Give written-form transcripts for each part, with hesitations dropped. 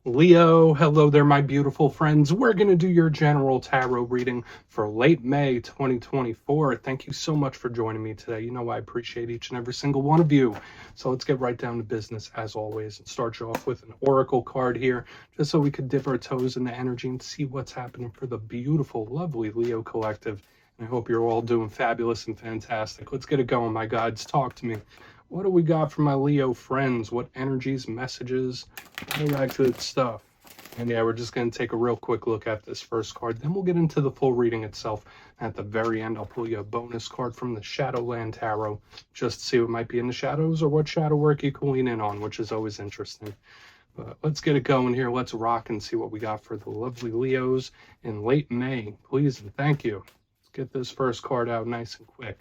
Leo, hello there, my beautiful friends. We're going to do your general tarot reading for late May 2024. Thank you so much for joining me today. You know, I appreciate each and every single one of you. So let's get right down to business as always and start you off with an oracle card here, just so we could dip our toes in the energy and see what's happening for the beautiful, lovely Leo collective. And I hope you're all doing fabulous and fantastic. Let's get it going, my guides. Talk to me. What do we got for my Leo friends? What energies, messages, all that good stuff? And yeah, we're just going to take a real quick look at this first card. Then we'll get into the full reading itself. At the very end, I'll pull you a bonus card from the Shadowland Tarot, just to see what might be in the shadows or what shadow work you can lean in on, which is always interesting. But let's get it going here. Let's rock and see what we got for the lovely Leos in late May. Please and thank you. Let's get this first card out nice and quick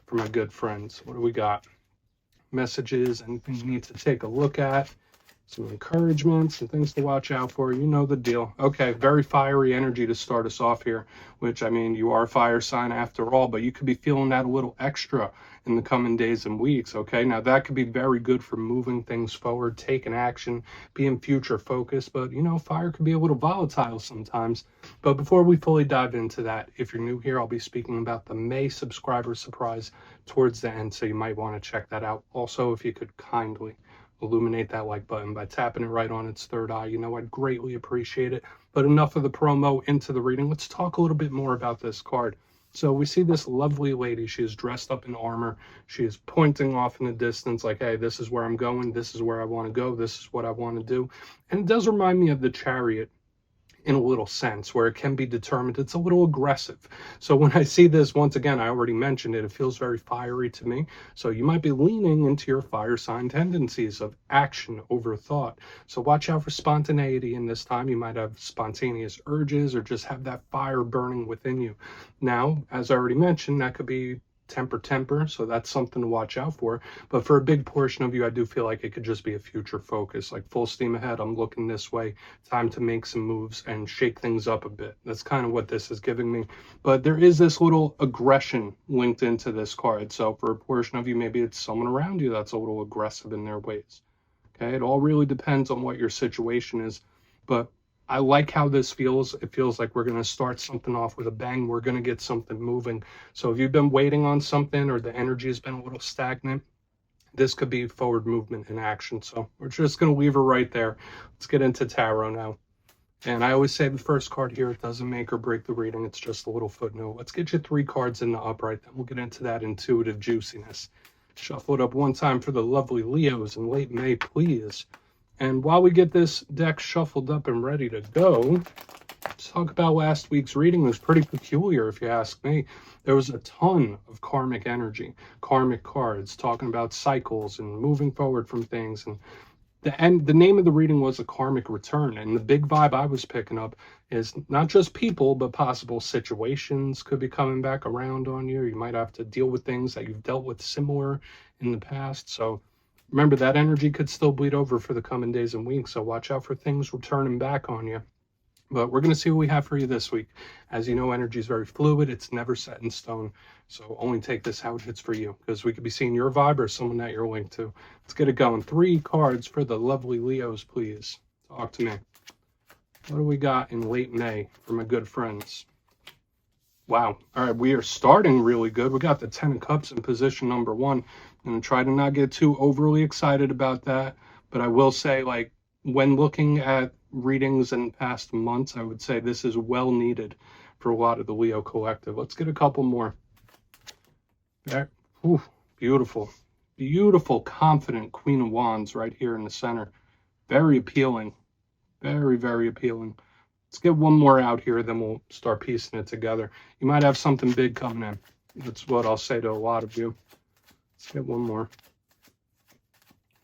for my good friends. What do we got? Messages, anything you need to take a look at, some encouragements and things to watch out for. You know the deal. Okay, very fiery energy to start us off here, which, I mean, you are a fire sign after all, but you could be feeling that a little extra in the coming days and weeks. Okay, now that could be very good for moving things forward, taking action, being future focused, but you know, fire could be a little volatile sometimes. But before we fully dive into that, if you're new here, I'll be speaking about the May subscriber surprise towards the end, so you might want to check that out. Also, if you could kindly illuminate that like button by tapping it right on its third eye, you know, I'd greatly appreciate it. But enough of the promo, into the reading. Let's talk a little bit more about this card. So we see this lovely lady. She is dressed up in armor. She is pointing off in the distance like, hey, this is where I'm going. This is where I want to go. This is what I want to do. And it does remind me of the Chariot in a little sense, where it can be determined. It's a little aggressive. So when I see this, once again, I already mentioned it, it feels very fiery to me. So you might be leaning into your fire sign tendencies of action over thought. So watch out for spontaneity in this time. You might have spontaneous urges or just have that fire burning within you. Now, as I already mentioned, that could be temper, so that's something to watch out for. But for a big portion of you, I do feel like it could just be a future focus, like full steam ahead, I'm looking this way, time to make some moves and shake things up a bit. That's kind of what this is giving me. But there is this little aggression linked into this card. So for a portion of you, maybe it's someone around you that's a little aggressive in their ways. Okay, it all really depends on what your situation is. But I like how this feels. It feels like we're going to start something off with a bang. We're going to get something moving. So if you've been waiting on something or the energy has been a little stagnant, this could be forward movement in action. So we're just going to leave her right there. Let's get into tarot now. And I always say the first card here, it doesn't make or break the reading. It's just a little footnote. Let's get you 3 cards in the upright. Then we'll get into that intuitive juiciness. Shuffle it up one time for the lovely Leos in late May, please. And while we get this deck shuffled up and ready to go, let's talk about last week's reading. It was pretty peculiar, if you ask me. There was a ton of karmic energy, karmic cards, talking about cycles and moving forward from things. And the name of the reading was A Karmic Return. And the big vibe I was picking up is not just people, but possible situations could be coming back around on you. You might have to deal with things that you've dealt with similar in the past. So remember, that energy could still bleed over for the coming days and weeks, so watch out for things returning back on you. But we're going to see what we have for you this week. As you know, energy is very fluid. It's never set in stone. So only take this how it hits for you, because we could be seeing your vibe or someone that you're linked to. Let's get it going. 3 cards for the lovely Leos, please. Talk to me. What do we got in late May for my good friends? Wow. All right, we are starting really good. We got the 10 of Cups in position number 1. I'm going to try to not get too overly excited about that. But I will say, like, when looking at readings in past months, I would say this is well needed for a lot of the Leo collective. Let's get a couple more. There. Ooh, beautiful. Beautiful, confident Queen of Wands right here in the center. Very appealing. Very, very appealing. Let's get one more out here, then we'll start piecing it together. You might have something big coming in. That's what I'll say to a lot of you. Let's get one more.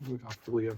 We got for Leo.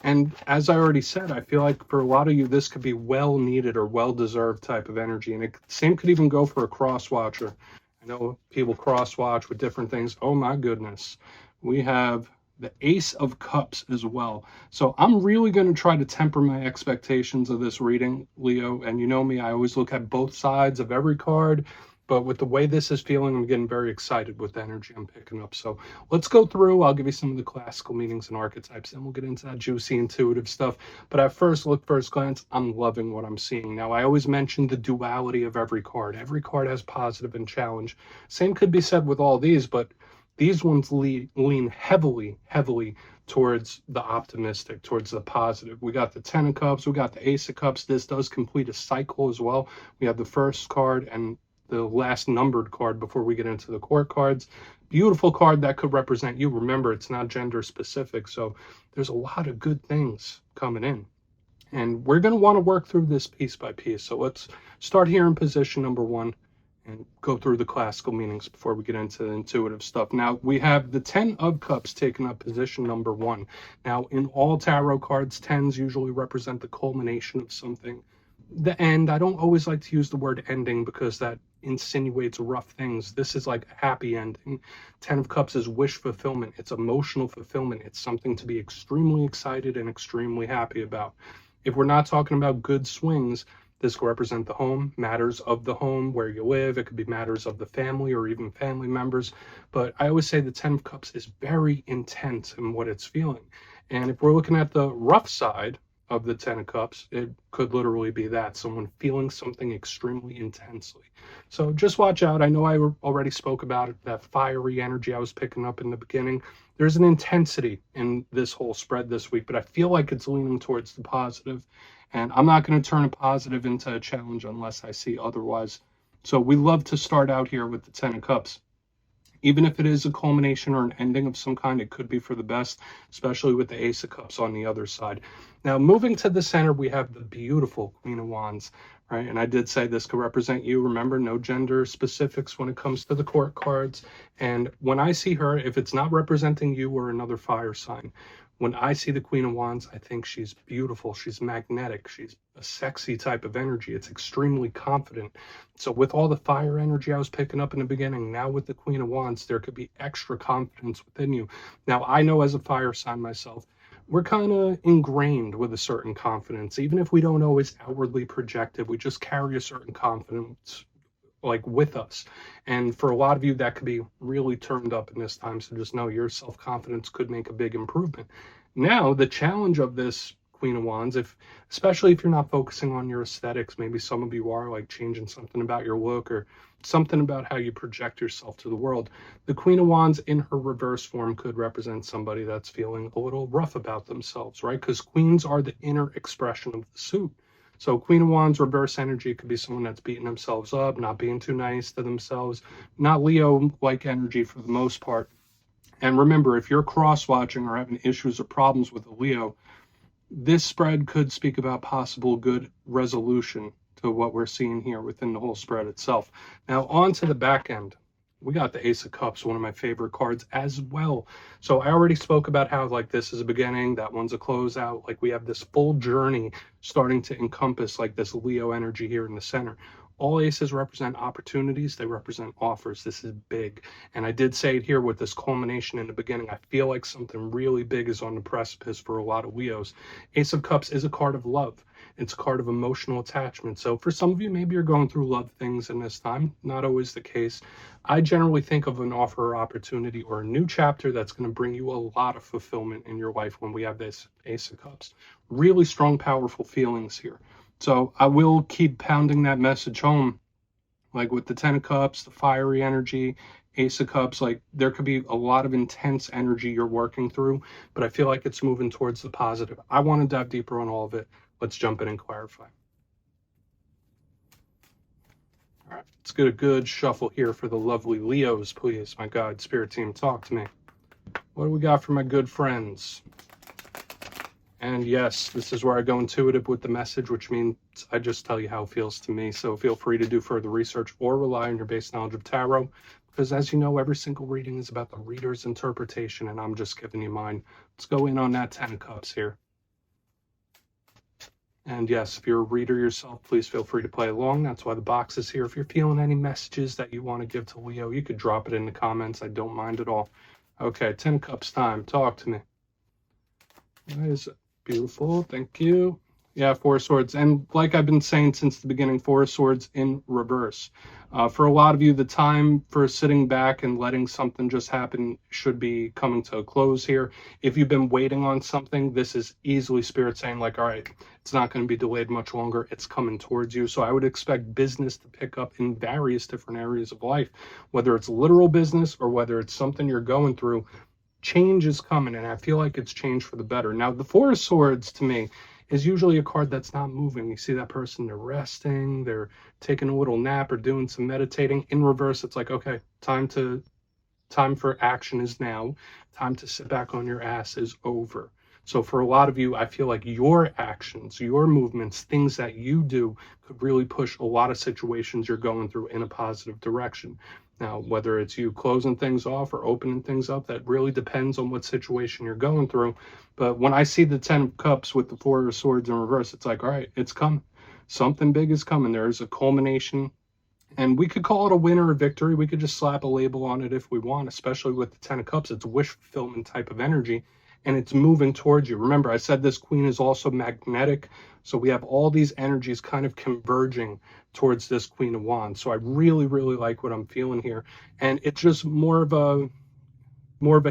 And as I already said, I feel like for a lot of you, this could be well needed or well deserved type of energy. And it same could even go for a cross watcher. I know people cross watch with different things. Oh my goodness. We have the Ace of Cups as well. So I'm really going to try to temper my expectations of this reading, Leo. And you know me, I always look at both sides of every card. but with the way this is feeling, I'm getting very excited with the energy I'm picking up. So let's go through. I'll give you some of the classical meanings and archetypes, and we'll get into that juicy intuitive stuff. But at first glance, I'm loving what I'm seeing. Now, I always mention the duality of every card. Every card has positive and challenge. Same could be said with all these, but these ones lean heavily towards the optimistic, towards the positive. We got the Ten of Cups, we got the Ace of Cups. This does complete a cycle as well. We have the first card and the last numbered card before we get into the court cards. Beautiful card that could represent you. Remember, it's not gender specific, so there's a lot of good things coming in. And we're going to want to work through this piece by piece. So let's start here in position number 1 and go through the classical meanings before we get into the intuitive stuff. Now, we have the 10 of Cups taking up position number 1. Now, in all tarot cards, 10s usually represent the culmination of something. The end. I don't always like to use the word ending because that insinuates rough things. This is like a happy ending. 10 of Cups is wish fulfillment. It's emotional fulfillment. It's something to be extremely excited and extremely happy about. If we're not talking about good swings, this could represent the home, matters of the home, where you live. It could be matters of the family or even family members. But I always say the 10 of Cups is very intense in what it's feeling. And if we're looking at the rough side of the 10 of Cups, it could literally be that, someone feeling something extremely intensely. So just watch out. I know I already spoke about it, that fiery energy I was picking up in the beginning. There's an intensity in this whole spread this week, but I feel like it's leaning towards the positive. And I'm not going to turn a positive into a challenge unless I see otherwise. So we love to start out here with the 10 of Cups. Even if it is a culmination or an ending of some kind, it could be for the best, especially with the Ace of Cups on the other side. Now, moving to the center, we have the beautiful Queen of Wands, right? And I did say this could represent you. Remember, no gender specifics when it comes to the court cards. And when I see her, if it's not representing you or another fire sign, when I see the Queen of Wands, I think she's beautiful. She's magnetic. She's a sexy type of energy. It's extremely confident. So with all the fire energy I was picking up in the beginning, now with the Queen of Wands, there could be extra confidence within you. Now, I know as a fire sign myself, we're kind of ingrained with a certain confidence. Even if we don't always outwardly project it, we just carry a certain confidence like with us. And for a lot of you, that could be really turned up in this time. So just know your self-confidence could make a big improvement. Now, the challenge of this Queen of Wands, especially if you're not focusing on your aesthetics, maybe some of you are like changing something about your look or something about how you project yourself to the world. The Queen of Wands in her reverse form could represent somebody that's feeling a little rough about themselves, right? Because queens are the inner expression of the suit. So Queen of Wands reverse energy could be someone that's beating themselves up, not being too nice to themselves, not Leo-like energy for the most part. And remember, if you're cross-watching or having issues or problems with a Leo, this spread could speak about possible good resolution to what we're seeing here within the whole spread itself. Now, on to the back end. We got the Ace of Cups, one of my favorite cards as well. So I already spoke about how like this is a beginning, that one's a closeout. Like we have this full journey starting to encompass like this Leo energy here in the center. All aces represent opportunities. They represent offers. This is big. And I did say it here with this culmination in the beginning. I feel like something really big is on the precipice for a lot of Leos. Ace of Cups is a card of love. It's a card of emotional attachment. So for some of you, maybe you're going through love things in this time. Not always the case. I generally think of an offer or opportunity or a new chapter that's going to bring you a lot of fulfillment in your life when we have this Ace of Cups. Really strong, powerful feelings here. So I will keep pounding that message home, like with the 10 of Cups, the fiery energy, Ace of Cups, like there could be a lot of intense energy you're working through, but I feel like it's moving towards the positive. I want to dive deeper on all of it. Let's jump in and clarify. All right, let's get a good shuffle here for the lovely Leos, please. My God, Spirit Team, talk to me. What do we got for my good friends? And yes, this is where I go intuitive with the message, which means I just tell you how it feels to me. So feel free to do further research or rely on your base knowledge of tarot. Because as you know, every single reading is about the reader's interpretation, and I'm just giving you mine. Let's go in on that 10 of Cups here. And yes, if you're a reader yourself, please feel free to play along. That's why the box is here. If you're feeling any messages that you want to give to Leo, you could drop it in the comments. I don't mind at all. Okay, 10 Cups time. Talk to me. That is beautiful. Thank you. Yeah, Four of Swords. And like I've been saying since the beginning, Four of Swords in reverse. For a lot of you, the time for sitting back and letting something just happen should be coming to a close here. If you've been waiting on something, this is easily Spirit saying, like, all right, it's not going to be delayed much longer. It's coming towards you. So I would expect business to pick up in various different areas of life, whether it's literal business or whether it's something you're going through. Change is coming, and I feel like it's changed for the better. Now, the Four of Swords to me is usually a card that's not moving. You see that person, they're resting, they're taking a little nap or doing some meditating. In reverse, it's like, okay, time for action is now. Time to sit back on your ass is over. So for a lot of you, I feel like your actions, your movements, things that you do could really push a lot of situations you're going through in a positive direction. Now, whether it's you closing things off or opening things up, that really depends on what situation you're going through. But when I see the 10 of Cups with the Four of Swords in reverse, it's like, all right, it's coming. Something big is coming. There's a culmination. And we could call it a win or a victory. We could just slap a label on it if we want, especially with the 10 of Cups. It's a wish fulfillment type of energy, and it's moving towards you. Remember, I said this Queen is also magnetic. So we have all these energies kind of converging towards this Queen of Wands. So I really, really like what I'm feeling here. And it's just more of a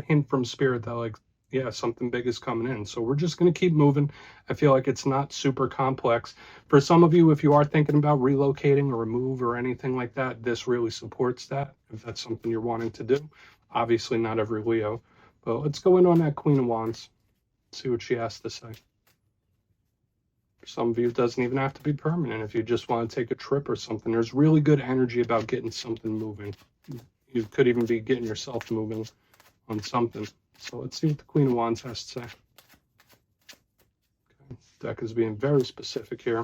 hint from Spirit that, like, yeah, something big is coming in. So we're just going to keep moving. I feel like it's not super complex. For some of you, if you are thinking about relocating or a move or anything like that, this really supports that, if that's something you're wanting to do. Obviously not every Leo, but let's go in on that Queen of Wands, see what she has to say. For some of you, it doesn't even have to be permanent. If you just want to take a trip or something, there's really good energy about getting something moving. You could even be getting yourself moving on something. So let's see what the Queen of Wands has to say. Okay. Deck is being very specific here.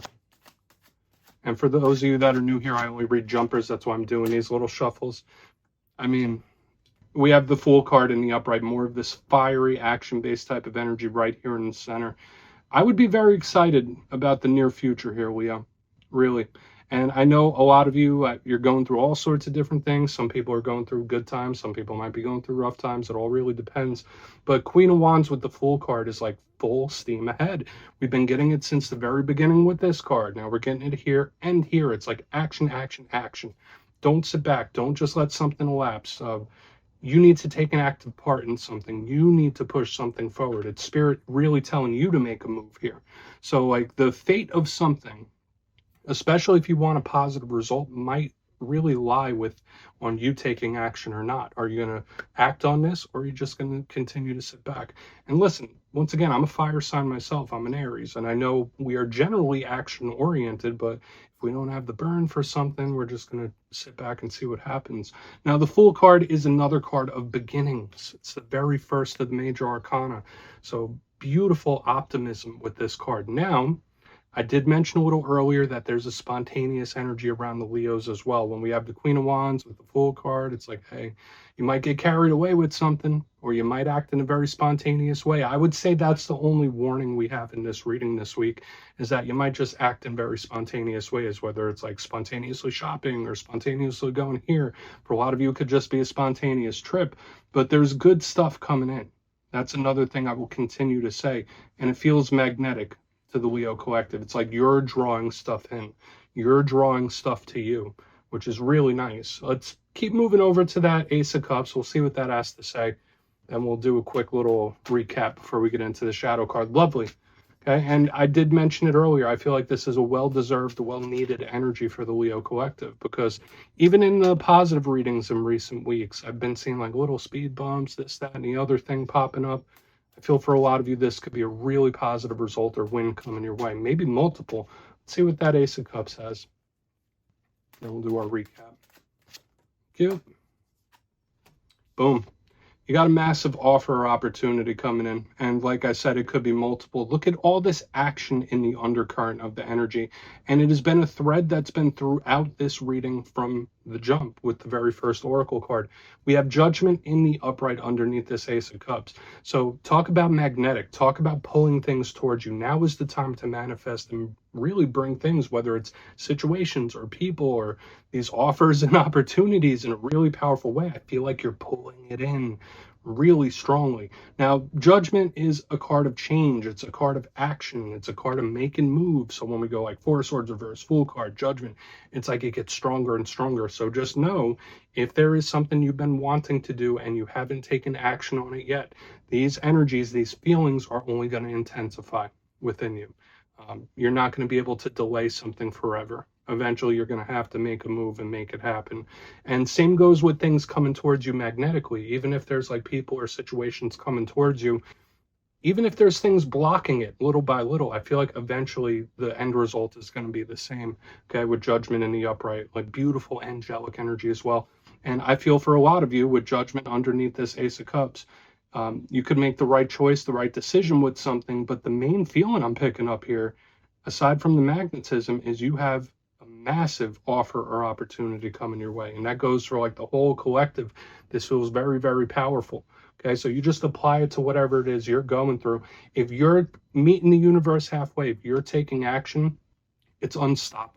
And for those of you that are new here, I only read jumpers. That's why I'm doing these little shuffles. I mean, we have the Fool card in the upright, more of this fiery action-based type of energy right here in the center. I would be very excited about the near future here, Leo, really. And I know a lot of you, you're going through all sorts of different things. Some people are going through good times. Some people might be going through rough times. It all really depends. But Queen of Wands with the Fool card is like full steam ahead. We've been getting it since the very beginning with this card. Now we're getting it here and here. It's like action, action, action. Don't sit back. Don't just let something elapse. You need to take an active part in something. You need to push something forward. It's Spirit really telling you to make a move here. So like the fate of something, especially if you want a positive result, might really lie with on you taking action or not. Are you going to act on this, or are you just going to continue to sit back? And listen, once again, I'm a fire sign myself. I'm an Aries, and I know we are generally action oriented, but if we don't have the burn for something, we're just going to sit back and see what happens. Now, the Fool card is another card of beginnings. It's the very first of the major arcana. So beautiful optimism with this card. Now, I did mention a little earlier that there's a spontaneous energy around the Leos as well. When we have the Queen of Wands with the Fool card, it's like, hey, you might get carried away with something, or you might act in a very spontaneous way. I would say that's the only warning we have in this reading this week, is that you might just act in very spontaneous ways, whether it's like spontaneously shopping or spontaneously going here. For a lot of you, it could just be a spontaneous trip, but there's good stuff coming in. That's another thing I will continue to say, and it feels magnetic to the Leo collective. It's like you're drawing stuff in. You're drawing stuff to you, which is really nice. Let's keep moving over to that Ace of Cups. We'll see what that has to say. And we'll do a quick little recap before we get into the shadow card. Lovely. Okay, and I did mention it earlier. I feel like this is a well-deserved, well-needed energy for the Leo collective, because even in the positive readings in recent weeks, I've been seeing like little speed bumps, this, that, and the other thing popping up. I feel for a lot of you, this could be a really positive result or win coming your way. Maybe multiple. Let's see what that Ace of Cups has. Then we'll do our recap. Cute. Boom. You got a massive offer or opportunity coming in. And like I said, it could be multiple. Look at all this action in the undercurrent of the energy. And it has been a thread that's been throughout this reading from the jump with the very first Oracle card. We have Judgment in the upright underneath this Ace of Cups. So talk about magnetic. Talk about pulling things towards you. Now is the time to manifest and really bring things, whether it's situations or people or these offers and opportunities, in a really powerful way. I feel like you're pulling it in really strongly. Now, Judgment is a card of change. It's a card of action. It's a card of making moves. So when we go like Four of Swords reverse, Fool card, Judgment, it's like it gets stronger and stronger. So just know, if there is something you've been wanting to do and you haven't taken action on it yet, these energies, these feelings are only going to intensify within you. You're not going to be able to delay something forever. Eventually, you're going to have to make a move and make it happen. And same goes with things coming towards you magnetically. Even if there's like people or situations coming towards you, even if there's things blocking it little by little, I feel like eventually the end result is going to be the same. Okay, with Judgment in the upright, like beautiful angelic energy as well. And I feel for a lot of you with Judgment underneath this Ace of Cups, you could make the right choice, the right decision with something, but the main feeling I'm picking up here, aside from the magnetism, is you have a massive offer or opportunity coming your way. And that goes for like the whole collective. This feels very, very powerful. Okay, so you just apply it to whatever it is you're going through. If you're meeting the universe halfway, if you're taking action, it's unstoppable.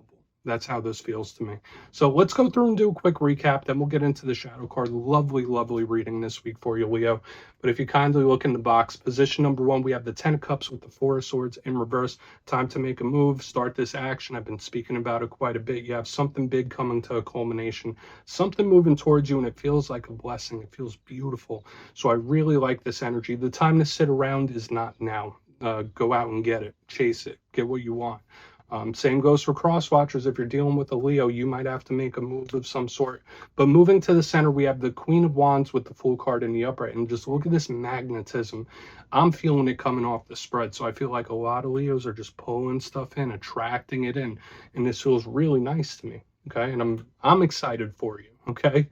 That's how this feels to me. So let's go through and do a quick recap. Then we'll get into the shadow card. Lovely, lovely reading this week for you, Leo. But if you kindly look in the box, position number 1, we have the 10 of Cups with the 4 of Swords in reverse. Time to make a move, start this action. I've been speaking about it quite a bit. You have something big coming to a culmination, something moving towards you, and it feels like a blessing. It feels beautiful. So I really like this energy. The time to sit around is not now. Go out and get it, chase it, get what you want. Same goes for cross watchers. If you're dealing with a Leo, you might have to make a move of some sort. But moving to the center, we have the Queen of Wands with the Fool card in the upright. And just look at this magnetism. I'm feeling it coming off the spread. So I feel like a lot of Leos are just pulling stuff in, attracting it in. And this feels really nice to me. Okay. And I'm excited for you. Okay.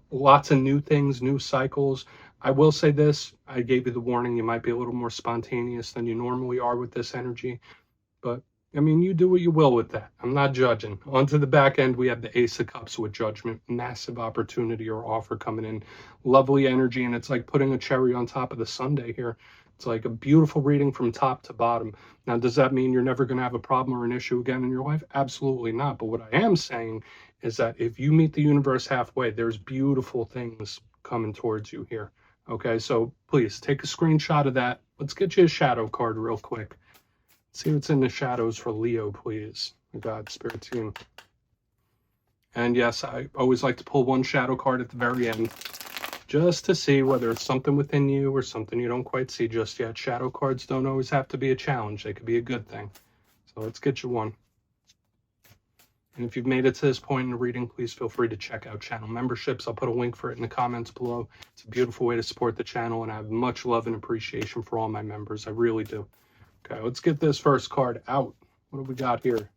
Lots of new things, new cycles. I will say this. I gave you the warning. You might be a little more spontaneous than you normally are with this energy. But I mean, you do what you will with that. I'm not judging. Onto the back end, we have the Ace of Cups with Judgment. Massive opportunity or offer coming in. Lovely energy, and it's like putting a cherry on top of the sundae here. It's like a beautiful reading from top to bottom. Now, does that mean you're never going to have a problem or an issue again in your life? Absolutely not. But what I am saying is that if you meet the universe halfway, there's beautiful things coming towards you here. Okay, so please take a screenshot of that. Let's get you a shadow card real quick. See what's in the shadows for Leo, please. God, Spirit Team. And yes, I always like to pull one shadow card at the very end, just to see whether it's something within you or something you don't quite see just yet. Shadow cards don't always have to be a challenge. They could be a good thing. So let's get you one. And if you've made it to this point in the reading, please feel free to check out channel memberships. I'll put a link for it in the comments below. It's a beautiful way to support the channel, and I have much love and appreciation for all my members. I really do. Okay, let's get this first card out. What do we got here?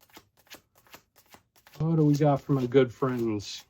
What do we got for my good friends?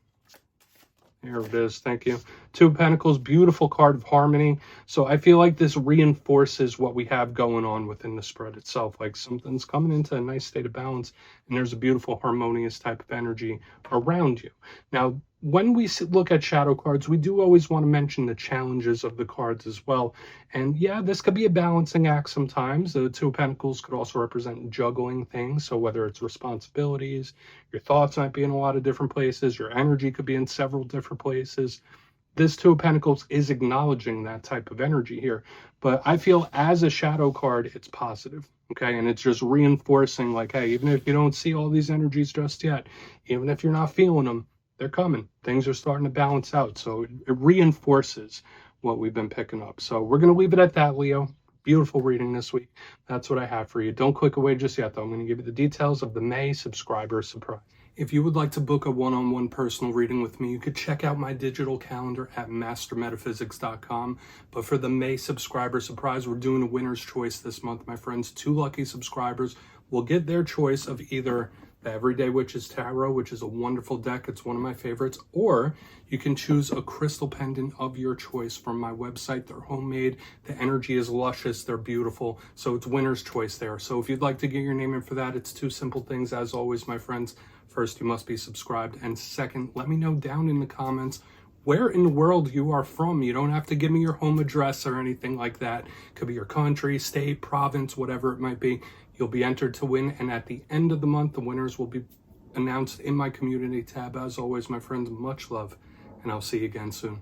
Here it is. Thank you. Two of Pentacles, beautiful card of harmony. So I feel like this reinforces what we have going on within the spread itself. Like something's coming into a nice state of balance, and there's a beautiful harmonious type of energy around you. Now, when we look at shadow cards, we do always want to mention the challenges of the cards as well. And yeah, this could be a balancing act sometimes. The Two of Pentacles could also represent juggling things. So whether it's responsibilities, your thoughts might be in a lot of different places, your energy could be in several different places. This Two of Pentacles is acknowledging that type of energy here. But I feel as a shadow card, it's positive. Okay, and it's just reinforcing like, hey, even if you don't see all these energies just yet, even if you're not feeling them, they're coming. Things are starting to balance out. So it reinforces what we've been picking up. So we're going to leave it at that, Leo. Beautiful reading this week. That's what I have for you. Don't click away just yet, though. I'm going to give you the details of the May subscriber surprise. If you would like to book a one-on-one personal reading with me, you could check out my digital calendar at mastermetaphysics.com. But for the May subscriber surprise, we're doing a winner's choice this month, my friends. 2 lucky subscribers will get their choice of either the Everyday Witches Tarot, which is a wonderful deck. It's one of my favorites. Or you can choose a crystal pendant of your choice from my website. They're homemade. The energy is luscious. They're beautiful. So it's winner's choice there. So if you'd like to get your name in for that, it's 2 simple things. As always, my friends. First, you must be subscribed. And second, let me know down in the comments where in the world you are from. You don't have to give me your home address or anything like that. It could be your country, state, province, whatever it might be. You'll be entered to win, and at the end of the month, the winners will be announced in my community tab. As always, my friends, much love, and I'll see you again soon.